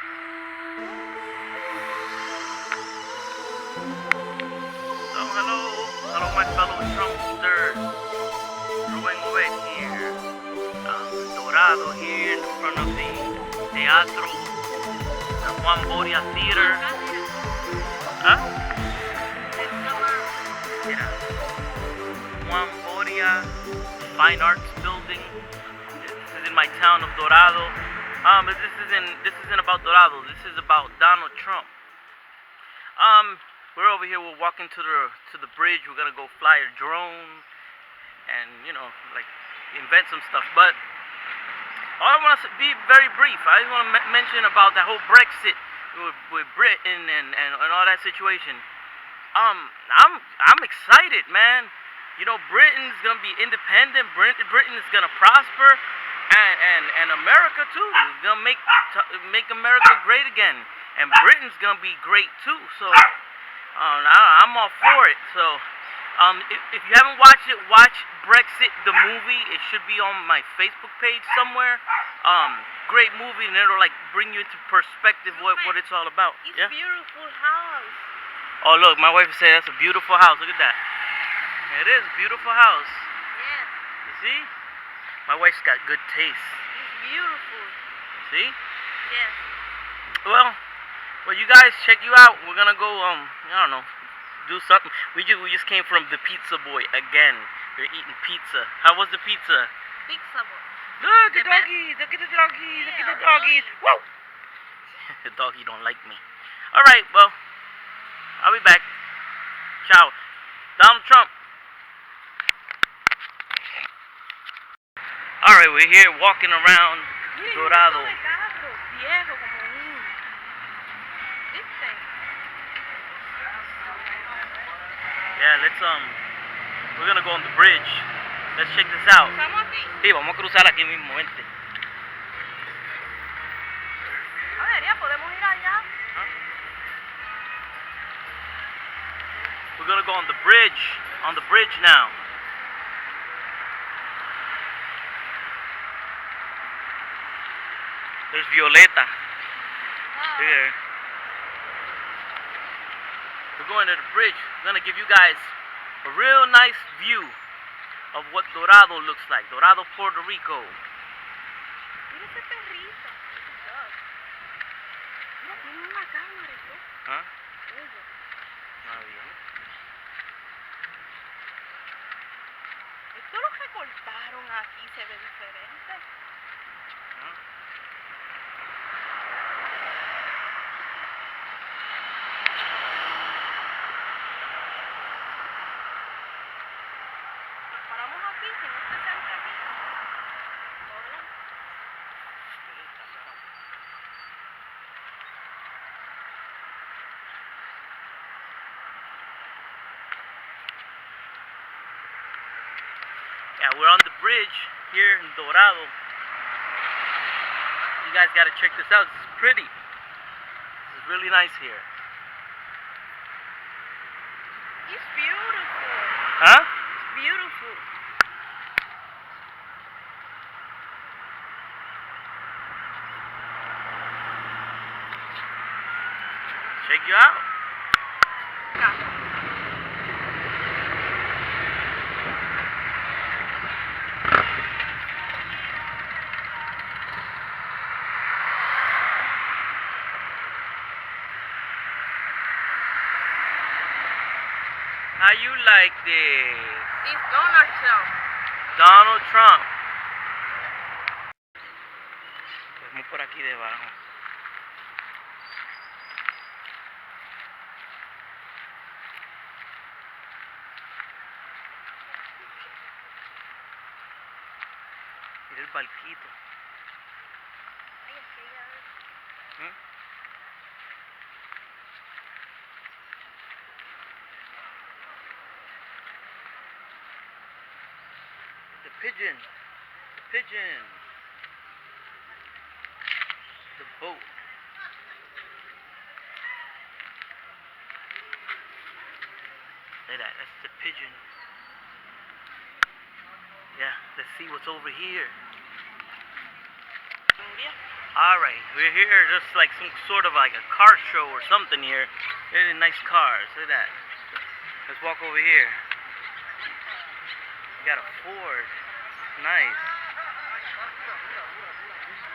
So hello my fellow Trumpsters. Ruben Obed here. Dorado here in front of the Teatro, the Juan Boria Theater. Huh? Yeah. Juan Boria Fine Arts Building. This is in my town of Dorado. But this isn't about Dorado. This is about Donald Trump. We're over here. We're walking to the bridge. We're gonna go fly a drone, and like invent some stuff. But I want to be very brief. I just want to mention about that whole Brexit with Britain and all that situation. I'm excited, man. Britain's gonna be independent. Britain is gonna prosper, and America too. Is gonna make America great again, and Britain's gonna be great too. So I'm all for it. So if you haven't watched it, watch Brexit the movie. It should be on my Facebook page somewhere. Great movie, and it'll like bring you into perspective what it's all about. It's a beautiful house. Oh look, my wife said that's a beautiful house. Look at that. It is a beautiful house. Yes. You see? My wife's got good taste. It's beautiful. See? Yes. Well, you guys, check you out. We're gonna go I don't know, do something. We just came from the Pizza Boy again. We're eating pizza. How was the pizza? Pizza boy. Look at the doggy. Look at the doggy. Look at the doggies. Whoa! The doggy don't like me. All right. Well, I'll be back. Ciao. Donald Trump. All right, we're here walking around Dorado. Viejo como un. ¿Viste? Yeah, we're gonna go on the bridge. Let's check this out. ¿Estamos aquí? Sí, vamos a cruzar aquí mismo, vente. A ver, ya podemos ir allá. We're gonna go on the bridge now. There's Violeta. Here. We're going to the bridge. We're gonna give you guys a real nice view of what Dorado looks like. Dorado, Puerto Rico. Mira ese perrito. Mira, tiene una cámara y todo. ¿Ah? Oye. Ah, bien. Esto lo recortaron aquí, se ve diferente. ¿Ah? Paramos aquí, en este centro aquí. Hola. Yeah, we're on the bridge here in Dorado. You guys gotta check this out. This is pretty. This is really nice here. It's beautiful. Huh? It's beautiful. Check you out. How you like this? It's Donald Trump. Donald Trump. Vamos por aquí debajo. Mira el barquito. Ay, es que ya... ¿Mm? The pigeon. The pigeon. The boat. Look at that. That's the pigeon. Yeah, let's see what's over here. Bien. Alright, we're here just like some sort of like a car show or something here. Really nice cars, look at that. Let's walk over here. Got a Ford. Nice.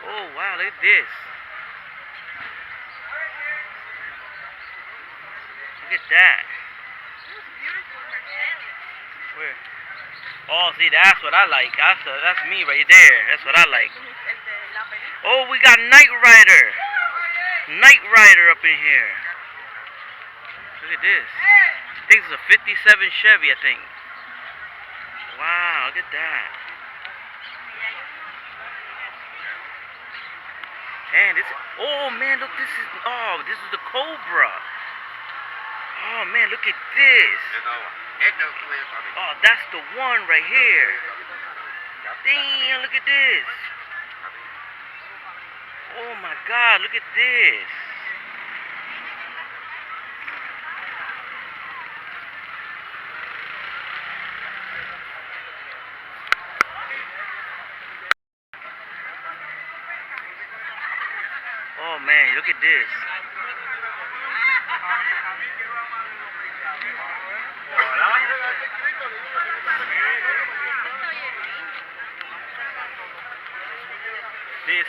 Oh wow, look at this. Look at that. Where? Oh, see, that's what I like. That's me right there. That's what I like. Oh, we got Knight Rider. Knight Rider up in here. Look at this. I think it's a 57 Chevy, I think. Wow, look at that. Man, this. Oh man, look, this is the Cobra. Oh man, look at this. Oh, that's the one right here. Damn, look at this. Oh my God, look at this. Oh man, look at this. This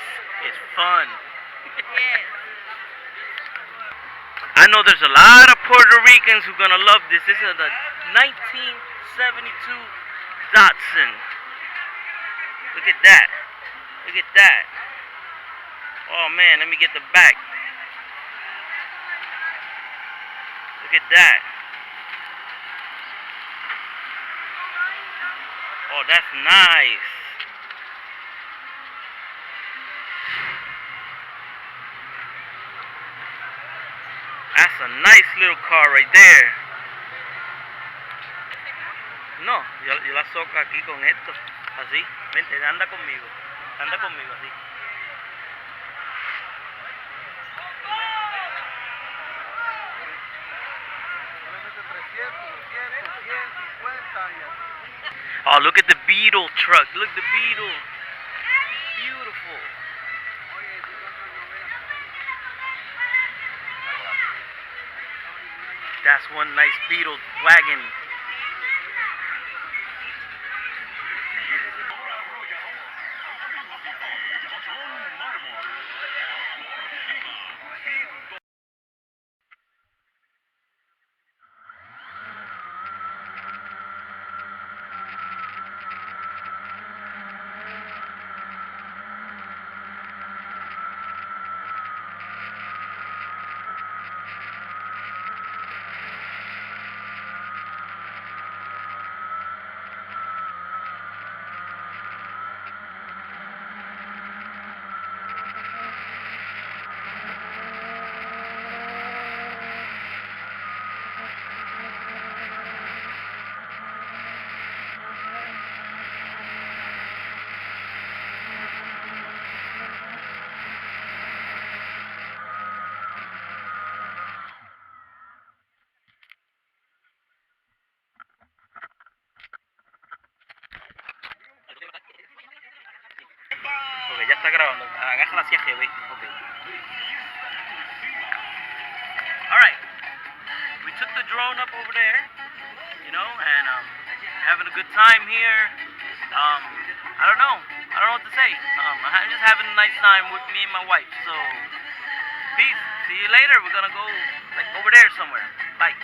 is fun. Yes. I know there's a lot of Puerto Ricans who are gonna love this. This is the 1972 Datsun. Look at that. Look at that. Oh man, let me get the back. Look at that. Oh, that's nice. That's a nice little car right there. No, yo la soco aquí con esto. Así. Vente, anda conmigo. Anda conmigo así. Oh, look at the Beetle truck. Look at the Beetle. Beautiful. That's one nice Beetle wagon. Ok, ya está grabando. Agájala hacia GB. Ok. Alright. We took the drone up over there, and having a good time here. I don't know. I don't know what to say. I'm just having a nice time with me and my wife. So, peace. See you later. We're gonna go like over there somewhere. Bye.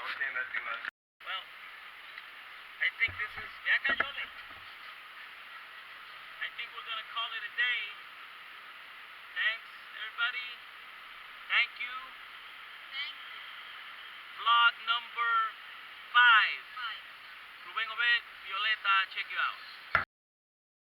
Well, I think this is. Ya cayóle. I think we're gonna call it a day. Thanks, everybody. Thank you. Thank you. Vlog number 5. Ruben Obed, Violeta, check you out.